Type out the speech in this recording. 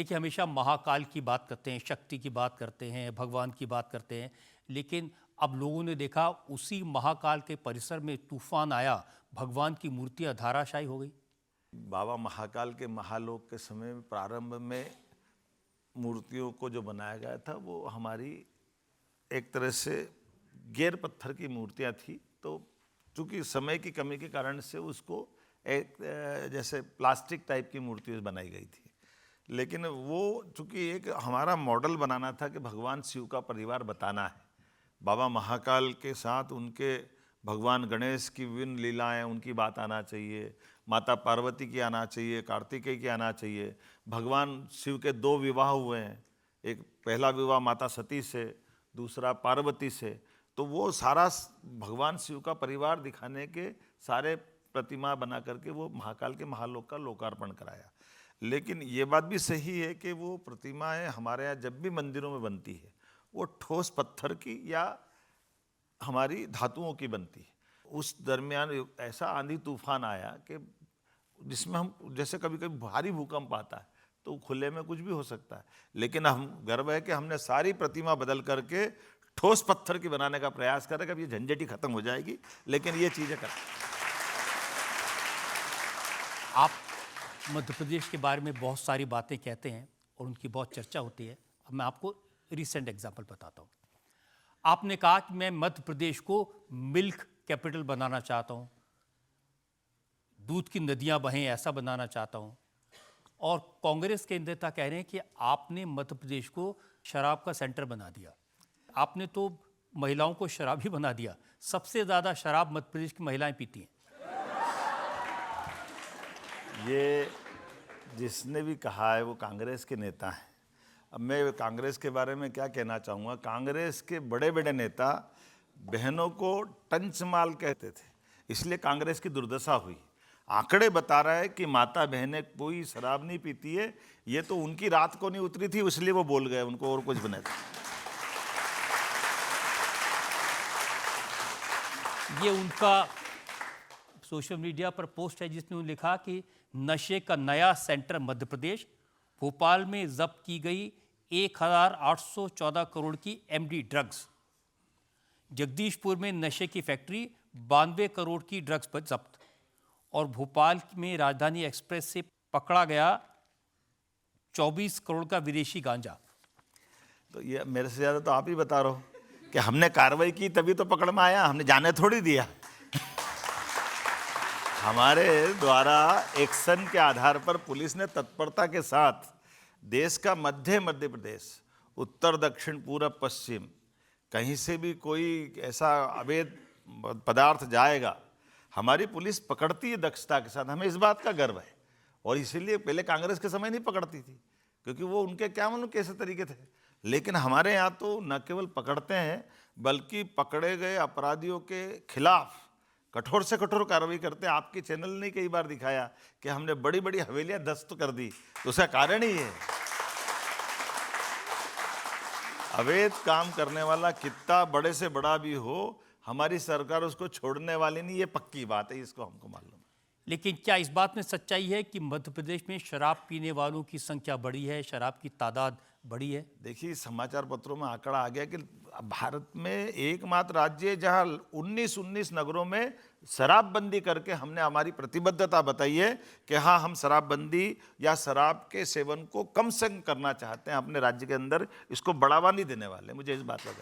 देखिए, हमेशा महाकाल की बात करते हैं, शक्ति की बात करते हैं, भगवान की बात करते हैं, लेकिन अब लोगों ने देखा उसी महाकाल के परिसर में तूफान आया, भगवान की मूर्तियां धाराशायी हो गई। बाबा महाकाल के महालोक के समय में प्रारंभ में मूर्तियों को जो बनाया गया था वो हमारी एक तरह से गैर पत्थर की मूर्तियां थी। तो चूंकि समय की कमी के कारण से उसको एक जैसे प्लास्टिक टाइप की मूर्ति बनाई गई थी, लेकिन वो चूंकि एक हमारा मॉडल बनाना था कि भगवान शिव का परिवार बताना है। बाबा महाकाल के साथ उनके भगवान गणेश की विभिन्न लीलाएं, उनकी बात आना चाहिए, माता पार्वती की आना चाहिए, कार्तिकेय की आना चाहिए। भगवान शिव के 2 विवाह हुए हैं, एक पहला विवाह माता सती से, दूसरा पार्वती से। तो वो सारा भगवान शिव का परिवार दिखाने के सारे प्रतिमा बना करके वो महाकाल के महालोक का लोकार्पण कराया। लेकिन ये बात भी सही है कि वो प्रतिमाएं हमारे यहाँ जब भी मंदिरों में बनती है वो ठोस पत्थर की या हमारी धातुओं की बनती है। उस दरमियान ऐसा आंधी तूफान आया कि जिसमें हम जैसे कभी कभी भारी भूकंप आता है तो खुले में कुछ भी हो सकता है, लेकिन हम गर्व है कि हमने सारी प्रतिमा बदल करके ठोस पत्थर की बनाने का प्रयास करें। कभी ये झंझट ही खत्म हो जाएगी, लेकिन ये चीज़ें कर। आप मध्य प्रदेश के बारे में बहुत सारी बातें कहते हैं और उनकी बहुत चर्चा होती है। अब मैं आपको रिसेंट एग्जाम्पल बताता हूँ। आपने कहा कि मैं मध्य प्रदेश को मिल्क कैपिटल बनाना चाहता हूँ, दूध की नदियाँ बहें ऐसा बनाना चाहता हूँ, और कांग्रेस के नेता कह रहे हैं कि आपने मध्य प्रदेश को शराब का सेंटर बना दिया। आपने तो महिलाओं को शराबी बना दिया। सबसे ज़्यादा शराब मध्य प्रदेश की महिलाएं पीती हैं। ये जिसने भी कहा है वो कांग्रेस के नेता हैं। अब मैं कांग्रेस के बारे में क्या कहना चाहूँगा। कांग्रेस के बड़े बड़े नेता बहनों को टंचमाल कहते थे, इसलिए कांग्रेस की दुर्दशा हुई। आंकड़े बता रहा है कि माता बहनें कोई शराब नहीं पीती है। ये तो उनकी रात को नहीं उतरी थी इसलिए वो बोल गए, उनको और कुछ बने था। ये उनका सोशल मीडिया पर पोस्ट है जिसमें उन्होंने लिखा कि नशे का नया सेंटर मध्य प्रदेश, भोपाल में जब्त की गई 1814 करोड़ की एमडी ड्रग्स, जगदीशपुर में नशे की फैक्ट्री 92 करोड़ की ड्रग्स पर जब्त, और भोपाल में राजधानी एक्सप्रेस से पकड़ा गया 24 करोड़ का विदेशी गांजा। तो ये मेरे से ज़्यादा तो आप ही बता रहे हो कि हमने कार्रवाई की तभी तो पकड़ में आया, हमने जाने थोड़ी दिया। हमारे द्वारा एक्शन के आधार पर पुलिस ने तत्परता के साथ देश का मध्य प्रदेश, उत्तर दक्षिण पूरब पश्चिम, कहीं से भी कोई ऐसा अवैध पदार्थ जाएगा हमारी पुलिस पकड़ती है दक्षता के साथ। हमें इस बात का गर्व है, और इसीलिए पहले कांग्रेस के समय नहीं पकड़ती थी क्योंकि वो उनके क्या मालूम कैसे तरीके थे। लेकिन हमारे यहाँ तो न केवल पकड़ते हैं बल्कि पकड़े गए अपराधियों के खिलाफ कठोर से कठोर कार्रवाई करते हैं। आपके चैनल ने कई बार दिखाया कि हमने बड़ी बड़ी हवेलियां ध्वस्त कर दी, तो उसका कारण ही है अवैध काम करने वाला कितना बड़े से बड़ा भी हो, हमारी सरकार उसको छोड़ने वाली नहीं। ये पक्की बात है, इसको हमको मालूम है। लेकिन क्या इस बात में सच्चाई है कि मध्य प्रदेश में शराब पीने वालों की संख्या बढ़ी है, शराब की तादाद बढ़ी है? देखिए, समाचार पत्रों में आंकड़ा आ गया कि भारत में एकमात्र राज्य है जहां 19 नगरों में शराबबंदी करके हमने हमारी प्रतिबद्धता बताई है कि हाँ, हम शराबबंदी या शराब के सेवन को कम से कम करना चाहते हैं अपने राज्य के अंदर। इसको बढ़ावा नहीं देने वाले, मुझे इस बात का